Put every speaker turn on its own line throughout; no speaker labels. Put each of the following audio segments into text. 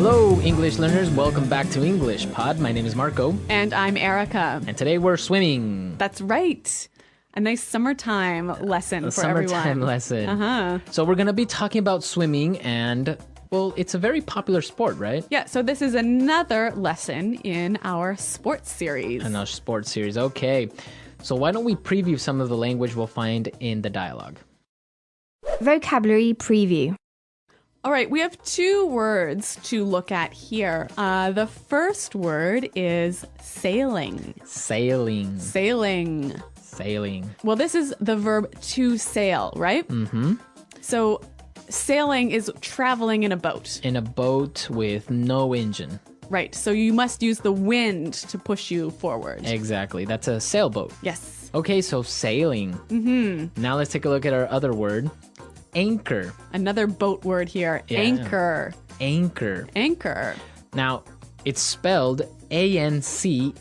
Hello, English learners. Welcome back to English Pod. My name is Marco.
And I'm Erica.
And today we're swimming.
That's right. A nice summertime lesson for everyone.
Summertime lesson. So we're going to be talking about swimming and, well, it's a very popular sport, right?
Yeah, so this is another lesson in our sports series.
In our sports series. Okay. So why don't we preview some of the language we'll find in the dialogue?
Vocabulary preview.
All right, we have two words to look at here. The first word is sailing.
Sailing.
Sailing.
Sailing.
Well, this is the verb to sail, right?
Mm-hmm.
So sailing is traveling in a boat.
In a boat with no engine.
Right, so you must use the wind to push you forward.
Exactly. That's a sailboat.
Yes.
Okay, so sailing. Mm-hmm. Now let's take a look at our other word. Anchor.
Another boat word here.
Yeah.
Anchor.
Anchor.
Anchor.
Now, it's spelled A-N-C-H-O-R.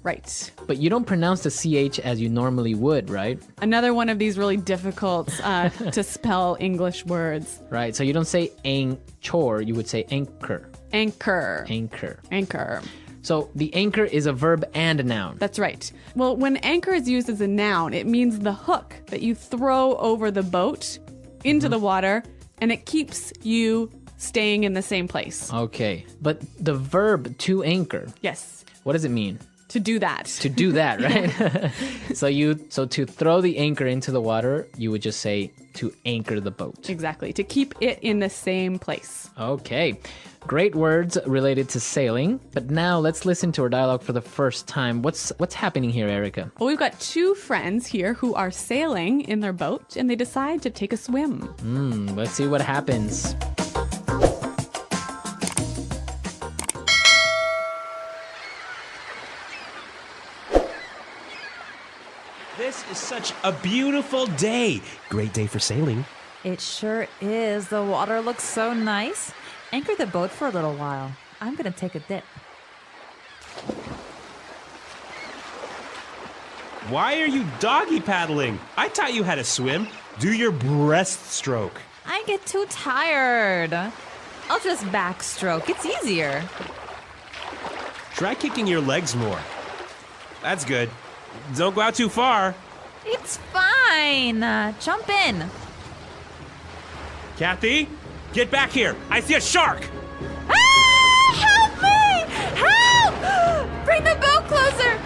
Right.
But you don't pronounce the CH as you normally would, right?
Another one of these really difficult to spell English words.
Right. So you don't say anchor, you would say anchor.
Anchor.
Anchor.
Anchor.
So the anchor is a verb and a noun.
That's right. Well, when anchor is used as a noun, it means the hook that you throw over the boat into the water, and it keeps you staying in the same place.
Okay. But the verb to anchor,
Yes.
what does it mean?
To do that.
To do that, right? So to throw the anchor into the water, you would just say to anchor the boat.
Exactly. To keep it in the same place.
Okay. Great words related to sailing. But now let's listen to our dialogue for the first time. What's happening here, Erica?
Well, we've got two friends here who are sailing in their boat, and they decide to take a swim.
Let's see what happens.
This is such a beautiful day. Great day for sailing.
It sure is. The water looks so nice. Anchor the boat for a little while. I'm going to take a dip.
Why are you doggy paddling? I taught you how to swim. Do your breaststroke.
I get too tired. I'll just backstroke. It's easier.
Try kicking your legs more. That's good. Don't go out too far.
It's fine. Jump in.
Kathy, get back here. I see a shark.
Ah! Help me! Help! Bring the boat closer.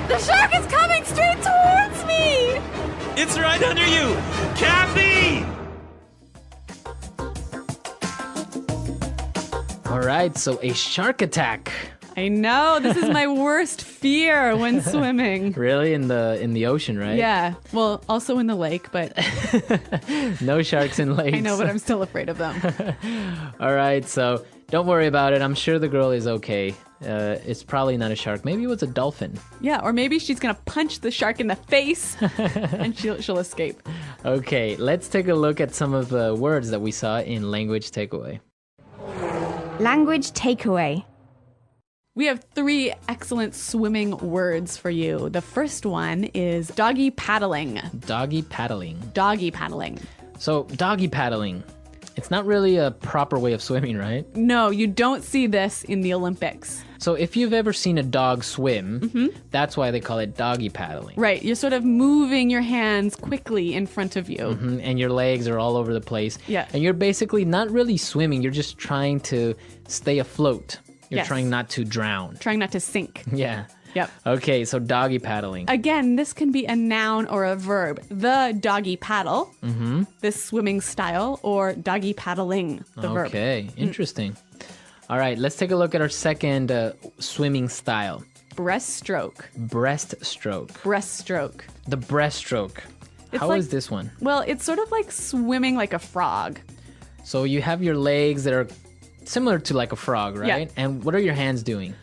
The shark is coming straight towards me.
It's right under you. Kathy!
All right, so a shark attack.
I know. This is my worst fear when swimming.
Really? In the ocean, right?
Yeah. Well, also in the lake, but
No sharks in lakes.
I know, but I'm still afraid of them.
All right, so don't worry about it. I'm sure the girl is okay. It's probably not a shark. Maybe it was a dolphin.
Yeah, or maybe she's going to punch the shark in the face and she'll escape.
Okay, let's take a look at some of the words that we saw in Language Takeaway.
Language takeaway.
We have three excellent swimming words for you. The first one is doggy paddling.
Doggy paddling.
Doggy paddling.
So, doggy paddling. It's not really a proper way of swimming, right?
No, you don't see this in the Olympics.
So, if you've ever seen a dog swim, that's why they call it doggy paddling.
Right, you're sort of moving your hands quickly in front of you.
And your legs are all over the place.
Yeah.
And you're basically not really swimming, you're just trying to stay afloat. You're
Yes.
trying not to drown.
Trying not to sink.
Yeah.
Yep.
Okay, so doggy paddling.
Again, this can be a noun or a verb. The doggy paddle, this swimming style, or doggy paddling, the verb.
Okay, interesting. All right, let's take a look at our second swimming style.
Breaststroke.
Breaststroke.
Breaststroke.
The breaststroke. How is
like-
this one?
Well, it's sort of like swimming like a frog.
So you have your legs that are similar to like a frog, right?
Yeah.
And what are your hands doing?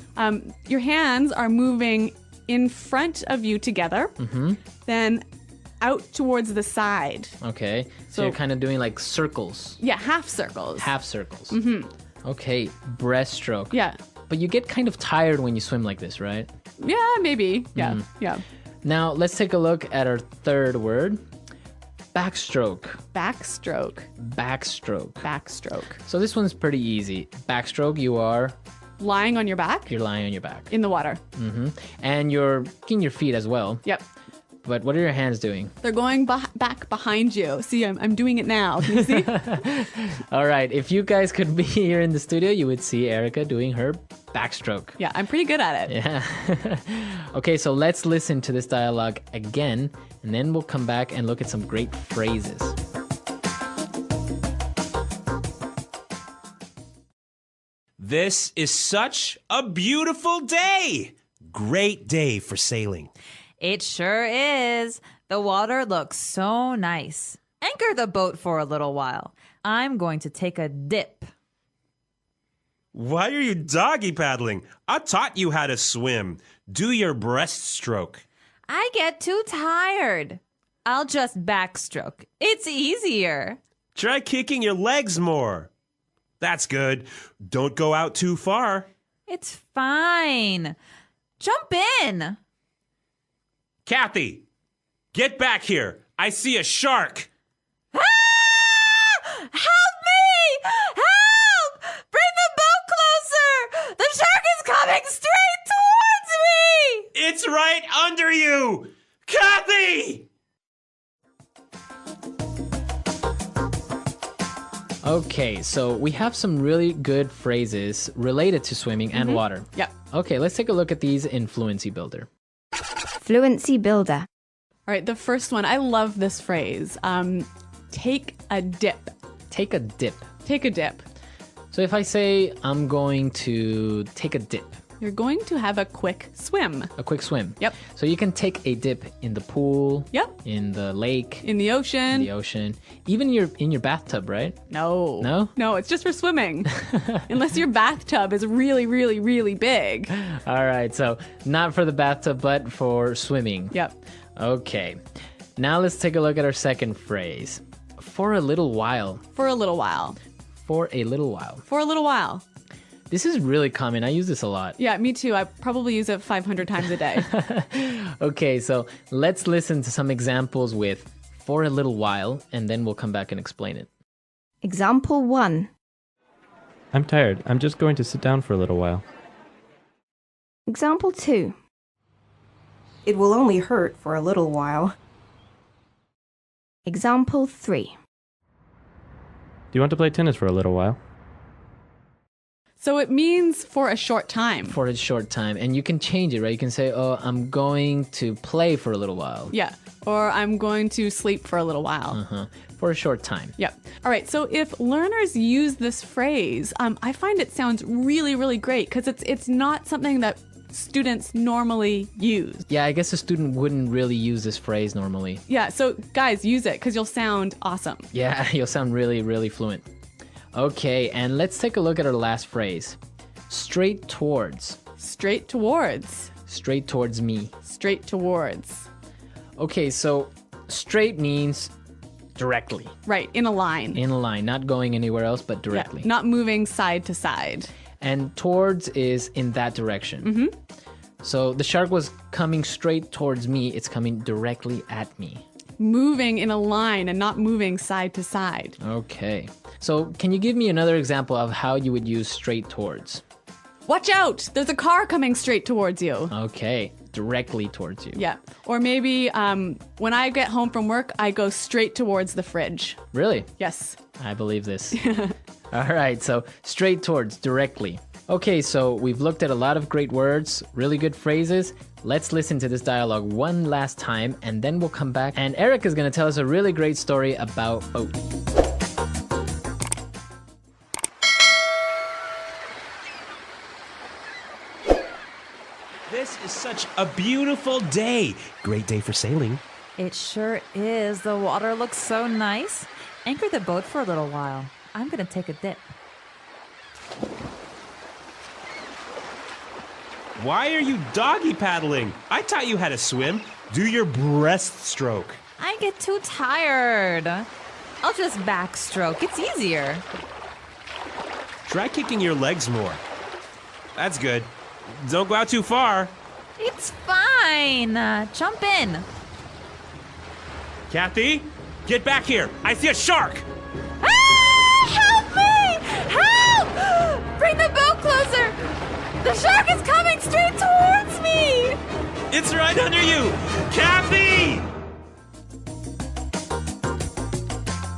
Your hands are moving in front of you together, then out towards the side.
Okay, so
So-
you're kind of doing like circles,
Yeah, half circles.
half circles. Okay, breaststroke.
Yeah.
But you get kind of tired when you swim like this, right?
Yeah, maybe. Yeah, yeah.
Now, let's take a look at our third word. Backstroke.
Backstroke.
Backstroke.
Backstroke.
So this one's pretty easy. Backstroke, you're
Lying on your back
lying on your back.
in the water.
And you're kicking your feet as well.
Yep.
But what are your hands doing?
They're going back behind you. See, I'm doing it now. Can you see?
All right, if you guys could be here in the studio, you would see Erica doing her backstroke.
Yeah, I'm pretty good at it.
Yeah. Okay, so let's listen to this dialogue again, and then we'll come back and look at some great phrases.
This is such a beautiful day. Great day for sailing.
It sure is. The water looks so nice. Anchor the boat for a little while. I'm going to take a dip.
Why are you doggy paddling? I taught you how to swim. Do your breaststroke.
I get too tired. I'll just backstroke. It's easier.
Try kicking your legs more. That's good. Don't go out too far.
It's fine. Jump in.
Kathy, get back here. I see a shark.
Ah! Help me! Help! Bring the boat closer! The shark is coming straight towards me!
It's right under you. Kathy!
Okay, so we have some really good phrases related to swimming and water.
Yep.
Okay, let's take a look at these in Fluency Builder.
Fluency builder.
All right, the first one. I love this phrase. Take a dip.
Take a dip.
Take a dip.
So if I say I'm going to take a dip,
You're going to have a quick swim.
a quick swim.
Yep.
So you can take a dip in the pool,
Yep.
in the lake,
In the ocean.
in the ocean, even in your bathtub, right?
No.
No?
No, it's just for swimming. Unless your bathtub is really, really, really big.
All right, so not for the bathtub, but for swimming.
Yep.
Okay. Now let's take a look at our second phrase. For a little while.
For a little while.
For a little while.
For a little while.
This is really common. I use this a lot.
Yeah, me too. I probably use it 500 times a day.
Okay, so let's listen to some examples with for a little while, and then we'll come back and explain it.
Example 1.
I'm tired. I'm just going to sit down for a little while.
Example 2.
It will only hurt for a little while.
Example 3.
Do you want to play tennis for a little while?
So it means for a short time.
For a short time. And you can change it, right? You can say, oh, I'm going to play for a little while.
Yeah. Or I'm going to sleep for a little while.
Uh-huh. For a short time.
Yep. All right. So if learners use this phrase, I find it sounds really, really great because it's not something that students normally use.
Yeah, I guess a student wouldn't really use this phrase normally.
Yeah. So guys, use it because you'll sound awesome.
Yeah, you'll sound really, really fluent. Okay, and let's take a look at our last phrase. Straight towards.
Straight towards.
Straight towards me.
Straight towards.
Okay, so straight means directly.
Right. In a line.
In a line, not going anywhere else, but directly.
Yeah, not moving side to side.
And towards is in that direction. Mm-hmm. So the shark was coming straight towards me. It's coming directly at me.
Moving in a line and not moving side to side.
Okay. So can you give me another example of how you would use straight towards?
Watch out! There's a car coming straight towards you.
Okay. Directly towards you.
Yeah. Or maybe when I get home from work, I go straight towards the fridge.
Really?
Yes.
I believe this. All right, so straight towards, directly. Okay, so we've looked at a lot of great words, really good phrases. Let's listen to this dialogue one last time, and then we'll come back. And Eric is going to tell us a really great story about boats.
This is such a beautiful day. Great day for sailing.
It sure is. The water looks so nice. Anchor the boat for a little while. I'm going to take a dip.
Why are you doggy paddling? I taught you how to swim. Do your breaststroke.
I get too tired. I'll just backstroke. It's easier.
Try kicking your legs more. That's good. Don't go out too far.
It's fine. Jump in.
Kathy, Get back here! I see a shark!
Ah! Help me! Help! Bring the boat closer! The shark is coming straight towards me!
It's right under you! Kathy!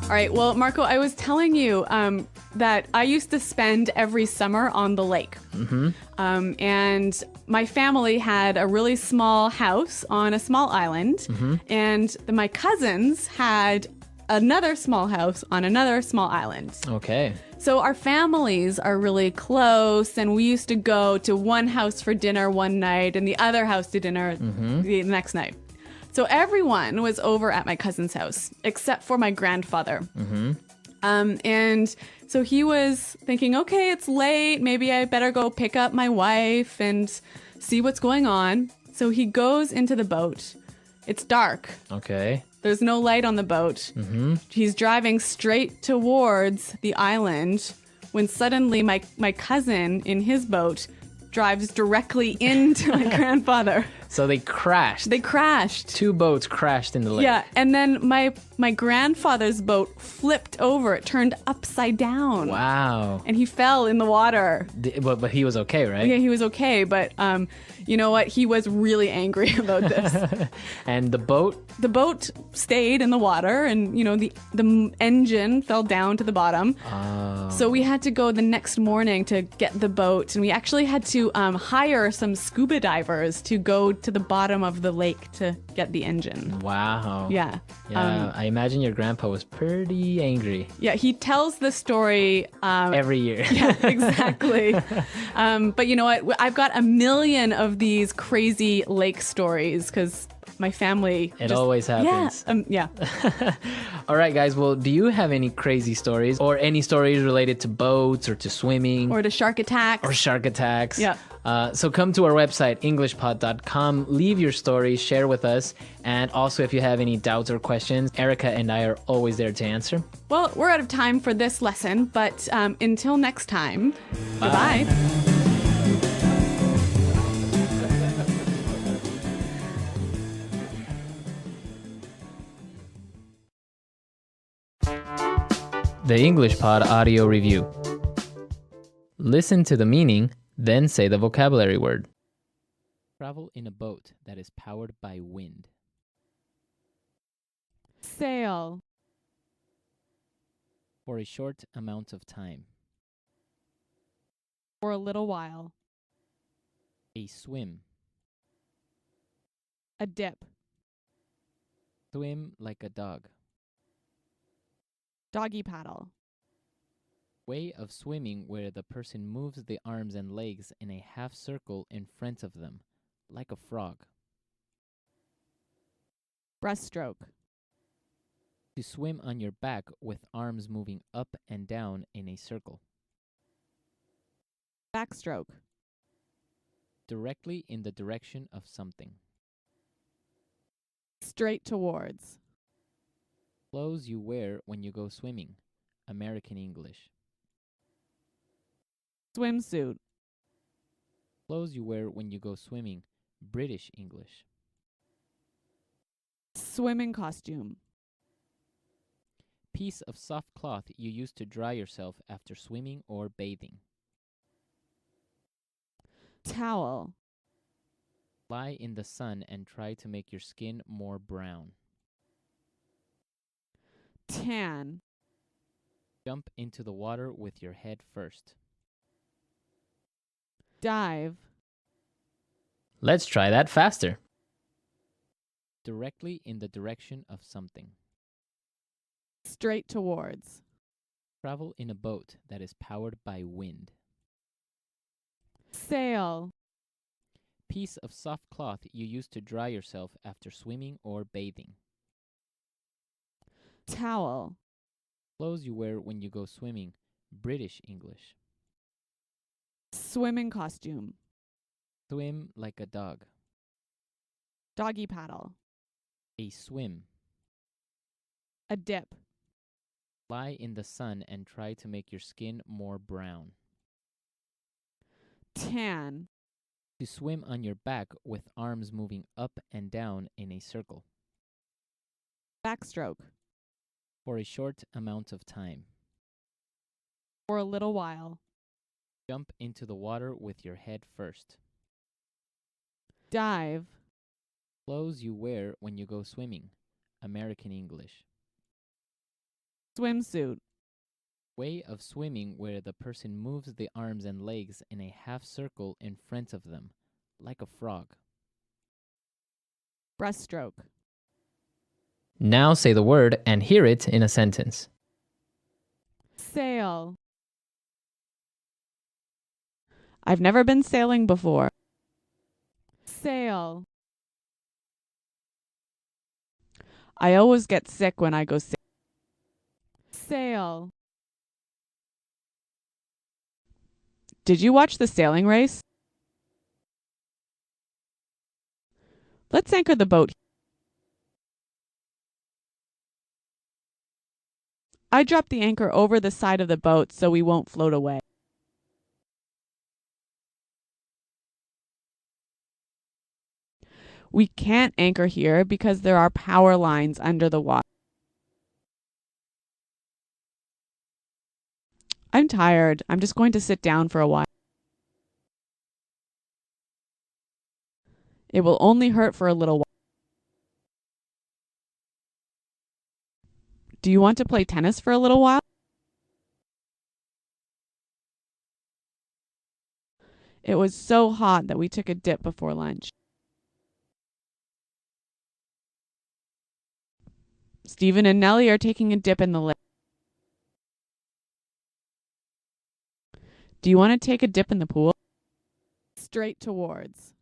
All right. Well, Marco, I was telling you that I used to spend every summer on the lake. And my family had a really small house on a small island. And my cousins had another small house on another small island.
Okay.
So our families are really close, and we used to go to one house for dinner one night and the other house to dinner the next night. So everyone was over at my cousin's house, except for my grandfather. And so he was thinking, okay, it's late. Maybe I better go pick up my wife and see what's going on. So he goes into the boat. It's dark.
Okay.
There's no light on the boat. He's driving straight towards the island when suddenly my cousin in his boat drives directly into my grandfather.
So they crashed.
They crashed.
Two boats crashed in the lake.
Yeah, and then my grandfather's boat flipped over. It turned upside down.
Wow.
And he fell in the water.
But he was okay, right?
Yeah, he was okay, but you know what? He was really angry about this.
And the boat?
The boat stayed in the water, and you know the engine fell down to the bottom.
Oh.
So we had to go the next morning to get the boat, and we actually had to hire some scuba divers to go to the bottom of the lake to get the engine.
Wow.
Yeah.
Yeah, I imagine your grandpa was pretty angry
Yeah, he tells the story
every year.
Yeah, exactly. But you know what? I've got a million of these crazy lake stories because my family.
It always happens.
Yeah.
All right, guys. Well, do you have any crazy stories or any stories related to boats or to swimming
Or to shark attacks.
or shark attacks?
Yeah.
So come to our website, englishpod.com. Leave your stories, share with us. And also, if you have any doubts or questions, Erica and I are always there to answer.
Well, we're out of time for this lesson, but until next time, goodbye.
The English Pod Audio Review. Listen to the meaning, then say the vocabulary word. Travel in a boat that is powered by wind.
Sail.
For a short amount of time.
For a little while.
A swim.
A dip.
Swim like a dog.
Doggy paddle.
Way of swimming where the person moves the arms and legs in a half circle in front of them, like a frog.
Breaststroke.
To swim on your back with arms moving up and down in a circle.
Backstroke.
Directly in the direction of something.
Straight towards.
Clothes you wear when you go swimming. American English.
Swimsuit.
Clothes you wear when you go swimming. British English.
Swimming costume.
Piece of soft cloth you use to dry yourself after swimming or bathing.
Towel.
Lie in the sun and try to make your skin more brown.
Tan.
Jump into the water with your head first.
Dive.
Let's try that faster. Directly in the direction of something.
Straight towards.
Travel in a boat that is powered by wind.
Sail.
Piece of soft cloth you use to dry yourself after swimming or bathing.
Towel.
Clothes you wear when you go swimming. British English.
Swimming costume.
Swim like a dog.
Doggy paddle.
A swim.
A dip.
Lie in the sun and try to make your skin more brown.
Tan.
To swim on your back with arms moving up and down in a circle.
Backstroke.
For a short amount of time.
For a little while.
Jump into the water with your head first.
Dive.
Clothes you wear when you go swimming. American English.
Swimsuit.
Way of swimming where the person moves the arms and legs in a half circle in front of them, like a frog.
Breaststroke.
Now say the word and hear it in a sentence.
Sail. I've never been sailing before. Sail. I always get sick when I go sailing. Sail. Did you watch the sailing race? Let's anchor the boat. I dropped the anchor over the side of the boat so we won't float away. We can't anchor here because there are power lines under the water. I'm tired. I'm just going to sit down for a while. It will only hurt for a little while. Do you want to play tennis for a little while? It was so hot that we took a dip before lunch. Stephen and Nellie are taking a dip in the lake. Do you want to take a dip in the pool? Straight towards.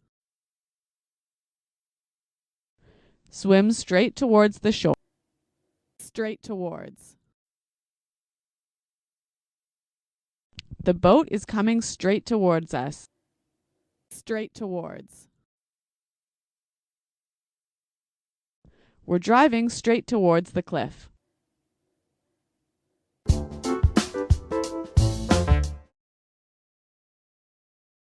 Swim straight towards the shore. Straight towards. The boat is coming straight towards us. Straight towards. We're driving straight towards the cliff.